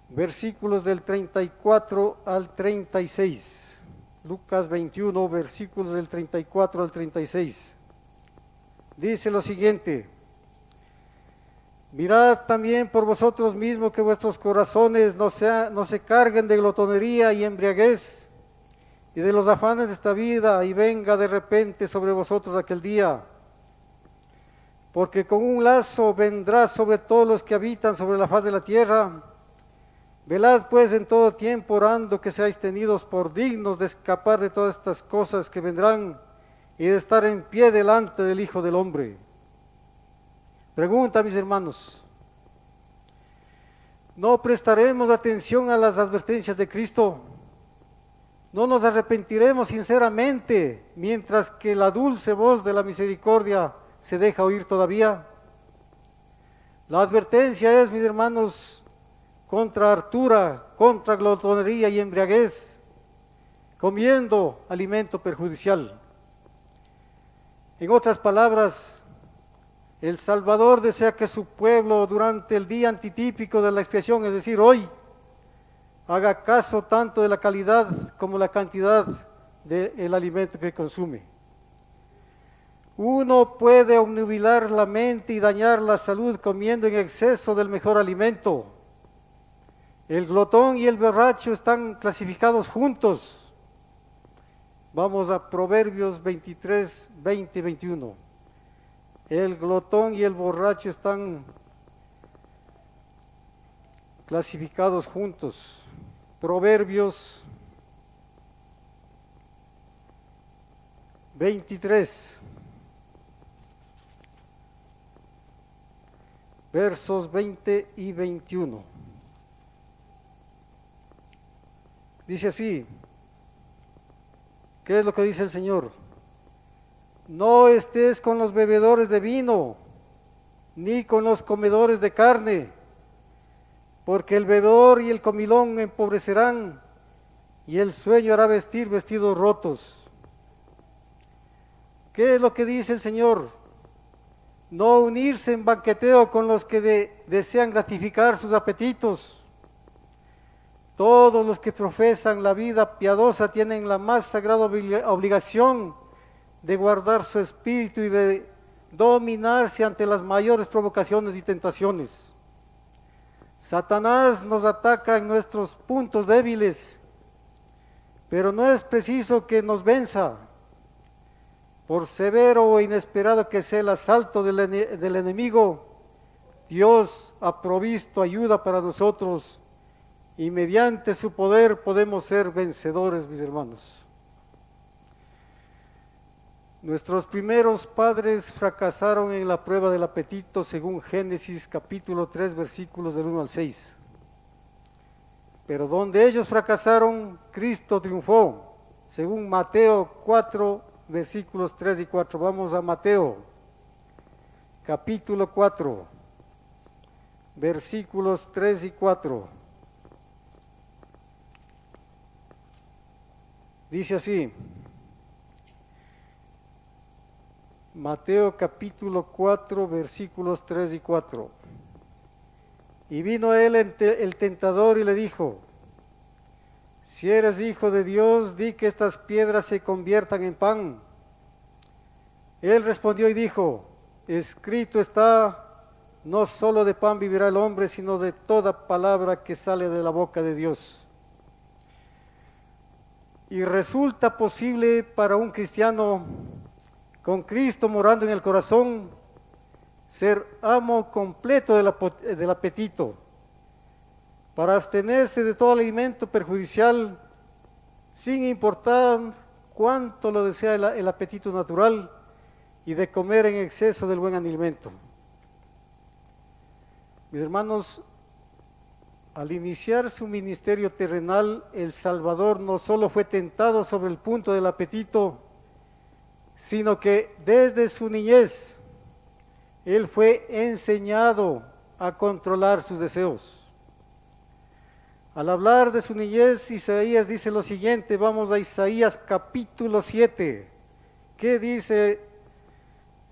versículos del 34 al 36. Lucas 21, versículos del 34 al 36. Dice lo siguiente: mirad también por vosotros mismos que vuestros corazones no se carguen de glotonería y embriaguez y de los afanes de esta vida, y venga de repente sobre vosotros aquel día, porque con un lazo vendrá sobre todos los que habitan sobre la faz de la tierra. Velad pues en todo tiempo, orando que seáis tenidos por dignos de escapar de todas estas cosas que vendrán y de estar en pie delante del Hijo del Hombre. Pregunta, mis hermanos, ¿no prestaremos atención a las advertencias de Cristo? ¿No nos arrepentiremos sinceramente mientras que la dulce voz de la misericordia se deja oír todavía? La advertencia es, mis hermanos, contra hartura, contra glotonería y embriaguez, comiendo alimento perjudicial. En otras palabras, el Salvador desea que su pueblo durante el día antitípico de la expiación, es decir, hoy, haga caso tanto de la calidad como la cantidad del alimento que consume. Uno puede obnubilar la mente y dañar la salud comiendo en exceso del mejor alimento. El glotón y el borracho están clasificados juntos. Vamos a Proverbios 23, 20 y 21. El glotón y el borracho están clasificados juntos. Proverbios 23, versos 20 y 21. Dice así, ¿qué es lo que dice el Señor? No estés con los bebedores de vino, ni con los comedores de carne, porque el bebedor y el comilón empobrecerán, y el sueño hará vestir vestidos rotos. ¿Qué es lo que dice el Señor? No unirse en banqueteo con los que desean gratificar sus apetitos. Todos los que profesan la vida piadosa tienen la más sagrada obligación de guardar su espíritu y de dominarse ante las mayores provocaciones y tentaciones. Satanás nos ataca en nuestros puntos débiles, pero no es preciso que nos venza. Por severo o inesperado que sea el asalto del enemigo, Dios ha provisto ayuda para nosotros y mediante su poder podemos ser vencedores, mis hermanos. Nuestros primeros padres fracasaron en la prueba del apetito según Génesis capítulo 3 versículos del 1 al 6. Pero donde ellos fracasaron, Cristo triunfó, según Mateo 4 versículos 3 y 4. Vamos a Mateo capítulo 4 versículos 3 y 4. Dice así, Mateo capítulo 4 versículos 3 y 4. Y vino a él el tentador y le dijo, si eres hijo de Dios, di que estas piedras se conviertan en pan. Él respondió y dijo, escrito está, no solo de pan vivirá el hombre, sino de toda palabra que sale de la boca de Dios. Y resulta posible para un cristiano con Cristo morando en el corazón ser amo completo del apetito, para abstenerse de todo alimento perjudicial sin importar cuánto lo desea el apetito natural y de comer en exceso del buen alimento. Mis hermanos, al iniciar su ministerio terrenal, el Salvador no solo fue tentado sobre el punto del apetito, sino que desde su niñez, Él fue enseñado a controlar sus deseos. Al hablar de su niñez, Isaías dice lo siguiente, vamos a Isaías capítulo 7. ¿Qué dice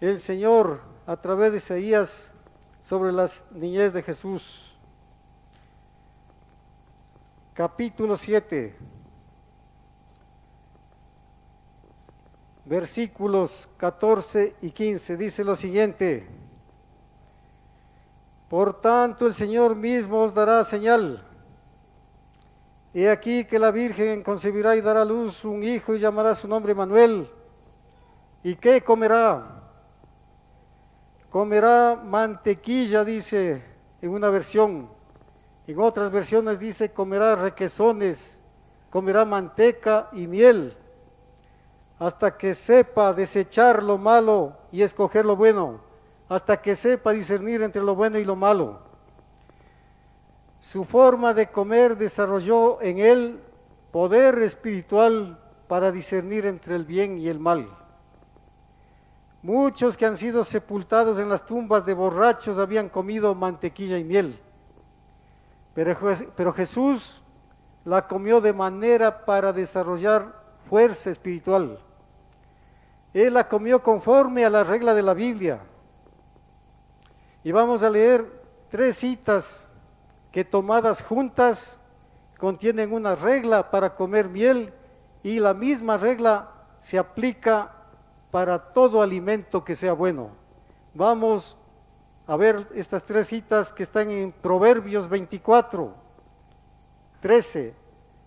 el Señor a través de Isaías sobre la niñez de Jesús? Capítulo 7, versículos 14 y 15, dice lo siguiente, por tanto el Señor mismo os dará señal, he aquí que la Virgen concebirá y dará a luz un hijo y llamará su nombre Manuel, ¿y qué comerá? Comerá mantequilla, dice en una versión. En otras versiones dice, comerá requesones, comerá manteca y miel, hasta que sepa desechar lo malo y escoger lo bueno, hasta que sepa discernir entre lo bueno y lo malo. Su forma de comer desarrolló en él poder espiritual para discernir entre el bien y el mal. Muchos que han sido sepultados en las tumbas de borrachos habían comido mantequilla y miel. Pero Jesús la comió de manera para desarrollar fuerza espiritual. Él la comió conforme a la regla de la Biblia. Y vamos a leer 3 citas que tomadas juntas contienen una regla para comer miel y la misma regla se aplica para todo alimento que sea bueno. Vamos a ver estas 3 citas que están en Proverbios 24, 13,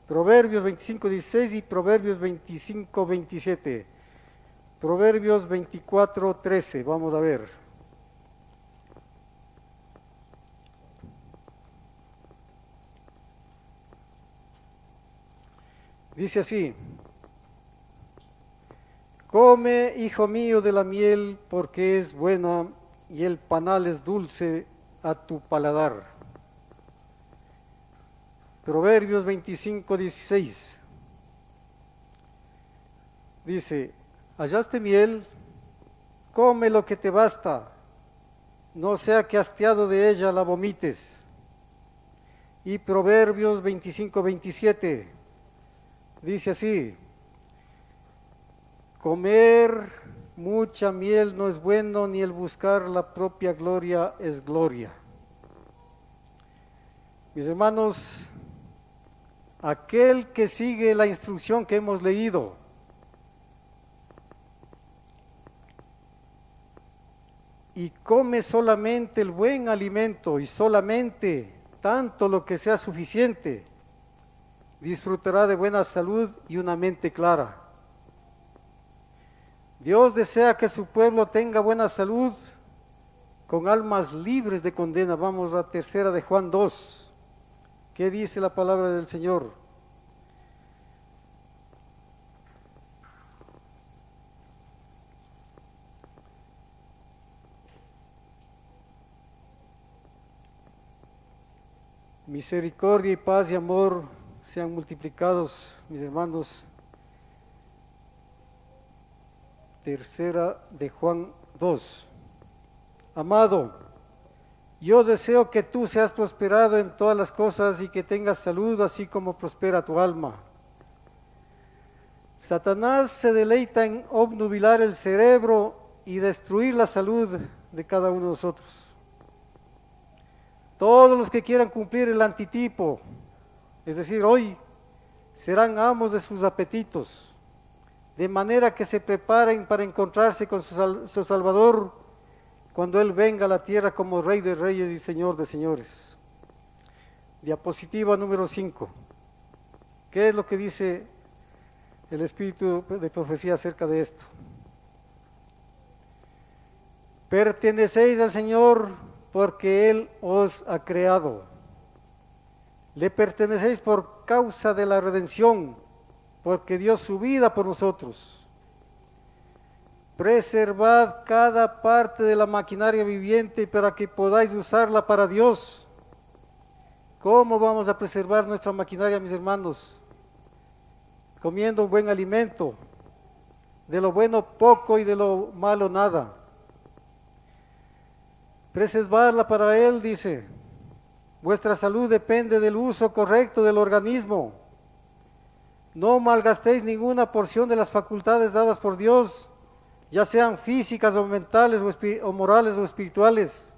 Proverbios 25, 16 y Proverbios 25, 27. Proverbios 24, 13, vamos a ver. Dice así, come, hijo mío, de la miel, porque es buena, y el panal es dulce a tu paladar. Proverbios 25:16 dice: hallaste miel, come lo que te basta, no sea que hastiado de ella la vomites. Y Proverbios 25:27 dice así: comer mucha miel no es bueno, ni el buscar la propia gloria es gloria. Mis hermanos, aquel que sigue la instrucción que hemos leído, y come solamente el buen alimento y solamente tanto lo que sea suficiente, disfrutará de buena salud y una mente clara. Dios desea que su pueblo tenga buena salud con almas libres de condena. Vamos a 3 de Juan 2. ¿Qué dice la palabra del Señor? Misericordia y paz y amor sean multiplicados, mis hermanos. 3 de Juan 2. Amado, yo deseo que tú seas prosperado en todas las cosas y que tengas salud, así como prospera tu alma. Satanás se deleita en obnubilar el cerebro y destruir la salud de cada uno de nosotros. Todos los que quieran cumplir el antitipo, es decir, hoy, serán amos de sus apetitos, de manera que se preparen para encontrarse con su Salvador cuando Él venga a la tierra como Rey de Reyes y Señor de Señores. Diapositiva número 5. ¿Qué es lo que dice el Espíritu de profecía acerca de esto? Pertenecéis al Señor porque Él os ha creado. Le pertenecéis por causa de la redención, porque dio su vida por nosotros. Preservad cada parte de la maquinaria viviente para que podáis usarla para Dios. ¿Cómo vamos a preservar nuestra maquinaria, mis hermanos? Comiendo un buen alimento, de lo bueno poco y de lo malo nada. Preservarla para Él, dice. Vuestra salud depende del uso correcto del organismo. No malgastéis ninguna porción de las facultades dadas por Dios, ya sean físicas o mentales o morales o espirituales.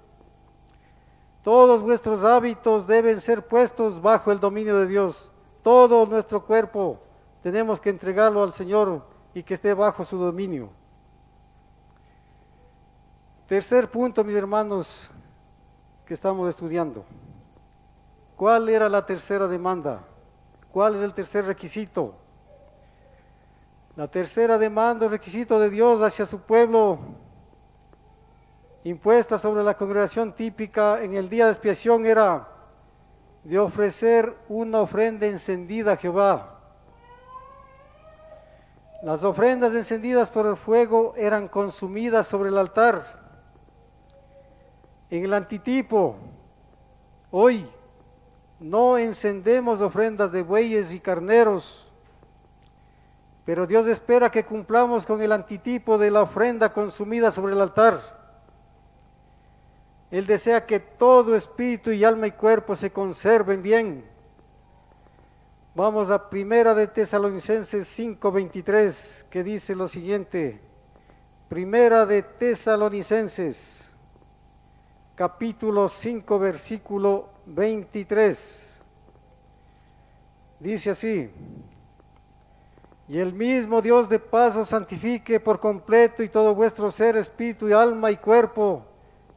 Todos vuestros hábitos deben ser puestos bajo el dominio de Dios. Todo nuestro cuerpo tenemos que entregarlo al Señor y que esté bajo su dominio. Tercer punto, mis hermanos, que estamos estudiando. ¿Cuál era la tercera demanda? ¿Cuál es el tercer requisito? La tercera demanda, el requisito de Dios hacia su pueblo, impuesta sobre la congregación típica en el día de expiación, era de ofrecer una ofrenda encendida a Jehová. Las ofrendas encendidas por el fuego eran consumidas sobre el altar. En el antitipo, hoy no encendemos ofrendas de bueyes y carneros, pero Dios espera que cumplamos con el antitipo de la ofrenda consumida sobre el altar. Él desea que todo espíritu y alma y cuerpo se conserven bien. Vamos a 1 de Tesalonicenses 5:23, que dice lo siguiente. 1 de Tesalonicenses capítulo 5, versículo 23. Dice así: y el mismo Dios de paz os santifique por completo, y todo vuestro ser, espíritu y alma y cuerpo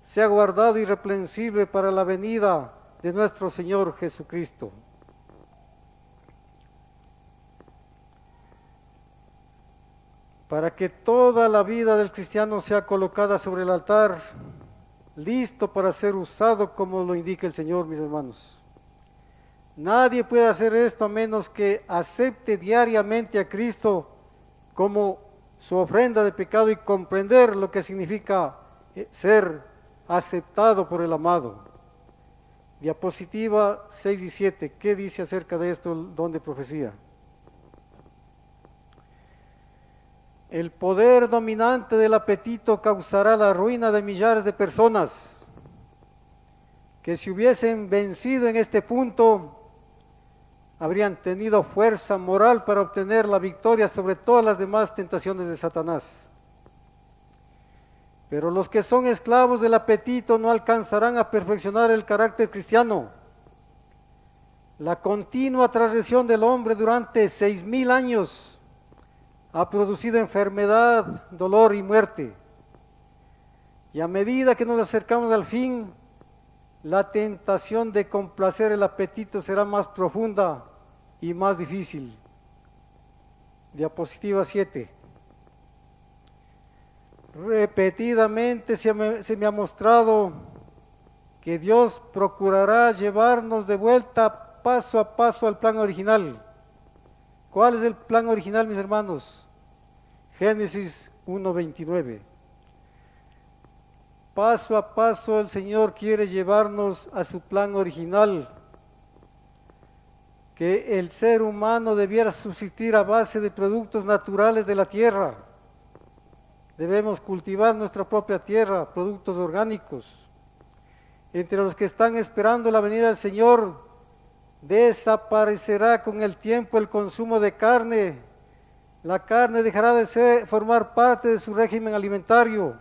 sea guardado irreprensible para la venida de nuestro Señor Jesucristo. Para que toda la vida del cristiano sea colocada sobre el altar, listo para ser usado como lo indica el Señor, mis hermanos. Nadie puede hacer esto a menos que acepte diariamente a Cristo como su ofrenda de pecado y comprender lo que significa ser aceptado por el amado. Diapositiva 6 y 7. ¿Qué dice acerca de esto el don de profecía? El poder dominante del apetito causará la ruina de millares de personas que si hubiesen vencido en este punto, habrían tenido fuerza moral para obtener la victoria sobre todas las demás tentaciones de Satanás. Pero los que son esclavos del apetito no alcanzarán a perfeccionar el carácter cristiano. La continua transgresión del hombre durante 6,000 años ha producido enfermedad, dolor y muerte. Y a medida que nos acercamos al fin, la tentación de complacer el apetito será más profunda y más difícil. Diapositiva 7. Repetidamente se me ha mostrado que Dios procurará llevarnos de vuelta paso a paso al plan original. ¿Cuál es el plan original, mis hermanos? Génesis 1:29. Paso a paso el Señor quiere llevarnos a su plan original, que el ser humano debiera subsistir a base de productos naturales de la tierra. Debemos cultivar nuestra propia tierra, productos orgánicos. Entre los que están esperando la venida del Señor, desaparecerá con el tiempo el consumo de carne. La carne dejará de formar parte de su régimen alimentario.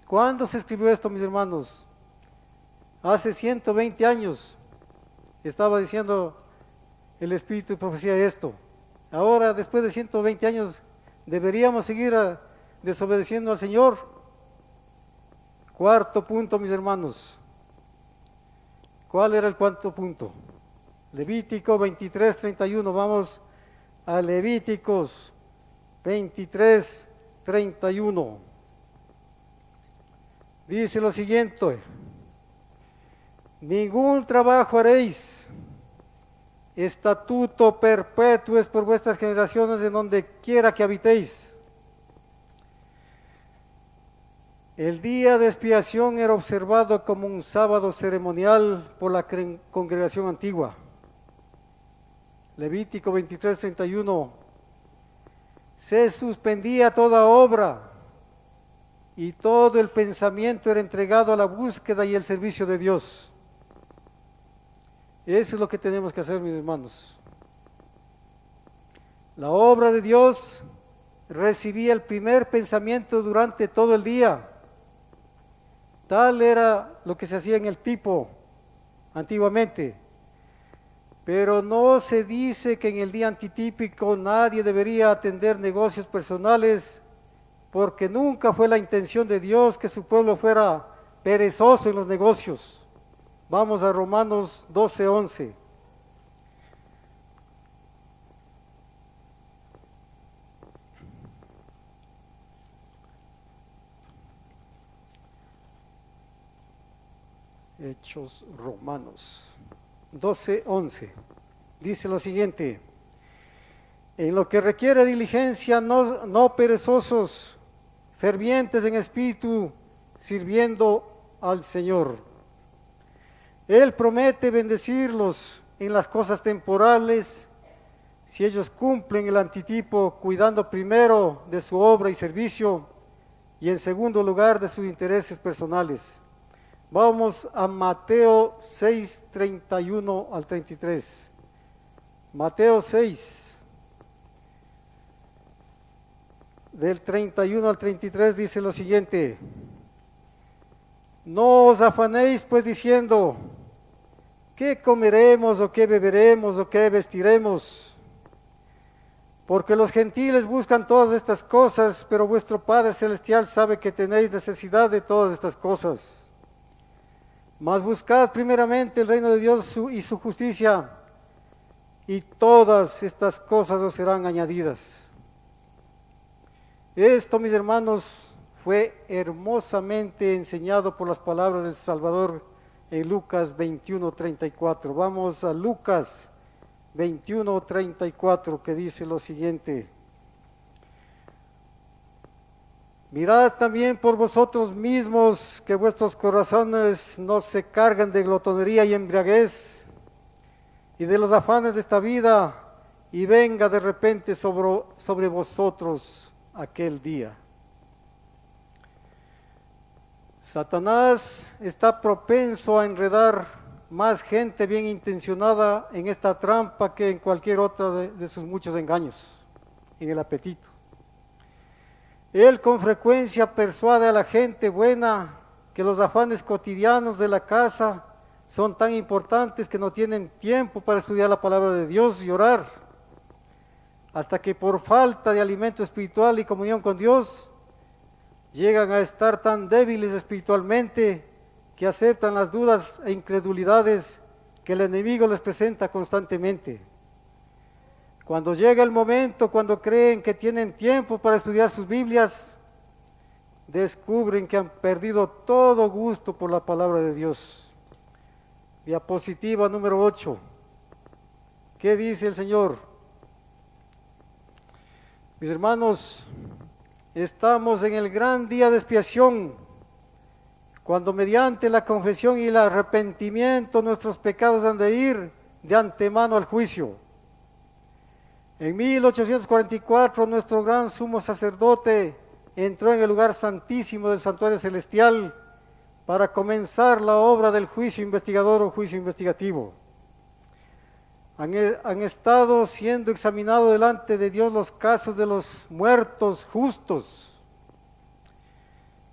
¿Cuándo se escribió esto, mis hermanos? Hace 120 años estaba diciendo el Espíritu de Profecía esto. Ahora, después de 120 años, deberíamos seguir desobedeciendo al Señor. Cuarto punto, mis hermanos. ¿Cuál era el cuarto punto? Levítico 23:31. Vamos a Levíticos 23:31. Dice lo siguiente: ningún trabajo haréis, estatuto perpetuo es por vuestras generaciones en donde quiera que habitéis. El día de expiación era observado como un sábado ceremonial por la congregación antigua. Levítico 23:31. Se suspendía toda obra y todo el pensamiento era entregado a la búsqueda y el servicio de Dios. Eso es lo que tenemos que hacer, mis hermanos. La obra de Dios recibía el primer pensamiento durante todo el día. Tal era lo que se hacía en el tipo antiguamente. Pero no se dice que en el día antitípico nadie debería atender negocios personales, porque nunca fue la intención de Dios que su pueblo fuera perezoso en los negocios. Vamos a Romanos 12:11. Hechos Romanos 12:11. Dice lo siguiente: en lo que requiere diligencia, no perezosos, fervientes en espíritu, sirviendo al Señor. Él promete bendecirlos en las cosas temporales, si ellos cumplen el antitipo, cuidando primero de su obra y servicio, y en segundo lugar de sus intereses personales. Vamos a Mateo 6:31 al 33. Mateo 6, del 31 al 33 dice lo siguiente: no os afanéis pues diciendo, ¿qué comeremos o qué beberemos o qué vestiremos? Porque los gentiles buscan todas estas cosas, pero vuestro Padre Celestial sabe que tenéis necesidad de todas estas cosas. Mas buscad primeramente el reino de Dios y su justicia, y todas estas cosas os serán añadidas. Esto, mis hermanos, fue hermosamente enseñado por las palabras del Salvador en Lucas 21:34. Vamos a Lucas 21:34, que dice lo siguiente: Mirad también por vosotros mismos que vuestros corazones no se cargan de glotonería y embriaguez y de los afanes de esta vida, y venga de repente sobre vosotros aquel día. Satanás está propenso a enredar más gente bien intencionada en esta trampa que en cualquier otra de sus muchos engaños, en el apetito. Él con frecuencia persuade a la gente buena que los afanes cotidianos de la casa son tan importantes que no tienen tiempo para estudiar la palabra de Dios y orar, hasta que por falta de alimento espiritual y comunión con Dios, llegan a estar tan débiles espiritualmente que aceptan las dudas e incredulidades que el enemigo les presenta constantemente. Cuando llega el momento, cuando creen que tienen tiempo para estudiar sus Biblias, descubren que han perdido todo gusto por la palabra de Dios. Diapositiva número 8. ¿Qué dice el Señor? Mis hermanos, estamos en el gran día de expiación, cuando mediante la confesión y el arrepentimiento nuestros pecados han de ir de antemano al juicio. En 1844 nuestro gran sumo sacerdote entró en el lugar santísimo del santuario celestial para comenzar la obra del juicio investigador o juicio investigativo. Han estado siendo examinados delante de Dios los casos de los muertos justos.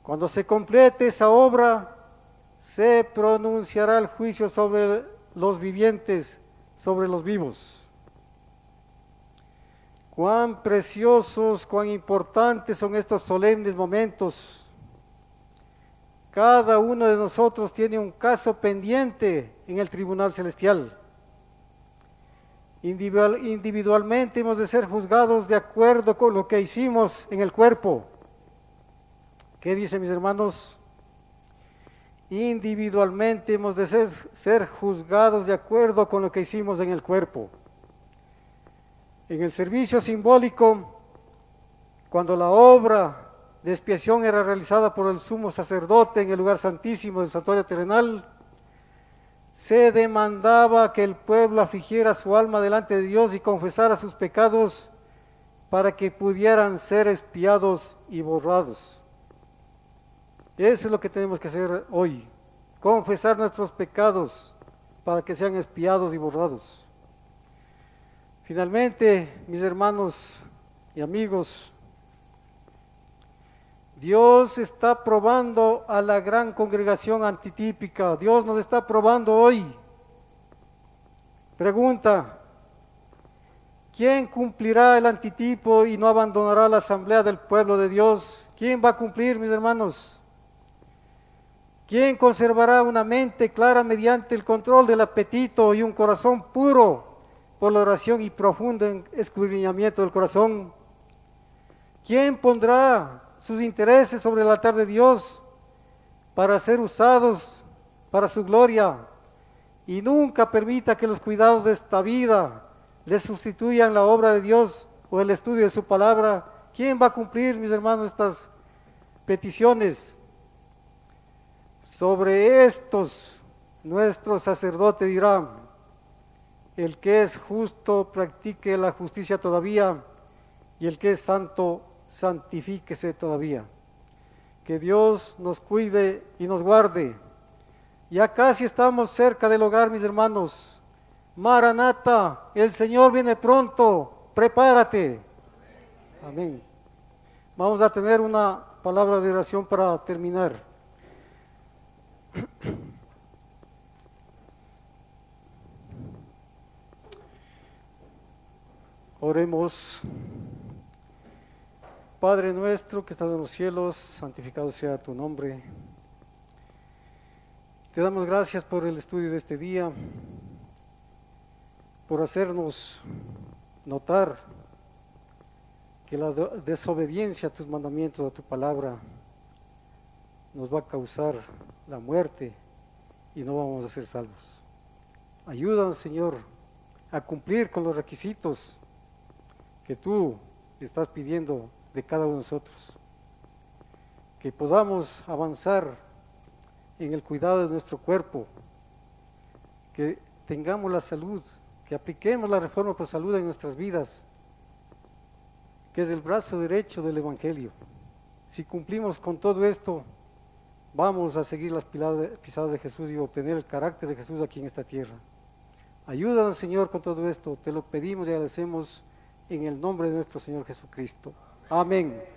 Cuando se complete esa obra, se pronunciará el juicio sobre los vivientes, sobre los vivos. Cuán preciosos, cuán importantes son estos solemnes momentos. Cada uno de nosotros tiene un caso pendiente en el tribunal celestial. Individualmente hemos de ser juzgados de acuerdo con lo que hicimos en el cuerpo. ¿Qué dicen mis hermanos? Individualmente hemos de ser juzgados de acuerdo con lo que hicimos en el cuerpo. En el servicio simbólico, cuando la obra de expiación era realizada por el sumo sacerdote en el lugar santísimo del santuario terrenal, se demandaba que el pueblo afligiera su alma delante de Dios y confesara sus pecados para que pudieran ser expiados y borrados. Eso es lo que tenemos que hacer hoy, confesar nuestros pecados para que sean expiados y borrados. Finalmente, mis hermanos y amigos, Dios está probando a la gran congregación antitípica. Dios nos está probando hoy. Pregunta: ¿quién cumplirá el antitipo y no abandonará la asamblea del pueblo de Dios? ¿Quién va a cumplir, mis hermanos? ¿Quién conservará una mente clara mediante el control del apetito y un corazón puro por la oración y profundo escudriñamiento del corazón? ¿Quién pondrá sus intereses sobre el altar de Dios para ser usados para su gloria y nunca permita que los cuidados de esta vida le sustituyan la obra de Dios o el estudio de su palabra? ¿Quién va a cumplir, mis hermanos, estas peticiones? Sobre estos nuestro sacerdote dirá: el que es justo practique la justicia todavía, y el que es santo santifíquese todavía. Que Dios nos cuide y nos guarde. Ya casi estamos cerca del hogar, mis hermanos. Maranata, el Señor viene pronto, prepárate. Amén. Vamos a tener una palabra de oración para terminar. Oremos. Padre nuestro que estás en los cielos, santificado sea tu nombre. Te damos gracias por el estudio de este día, por hacernos notar que la desobediencia a tus mandamientos, a tu palabra, nos va a causar la muerte y no vamos a ser salvos. Ayúdanos, Señor, a cumplir con los requisitos que tú estás pidiendo de cada uno de nosotros. que podamos avanzar en el cuidado de nuestro cuerpo, que tengamos la salud, que apliquemos la reforma por salud en nuestras vidas, que es el brazo derecho del Evangelio. Si cumplimos con todo esto, vamos a seguir las pisadas de Jesús y obtener el carácter de Jesús aquí en esta tierra. Ayúdanos, Señor, con todo esto. Te lo pedimos y agradecemos en el nombre de nuestro Señor Jesucristo. Amén.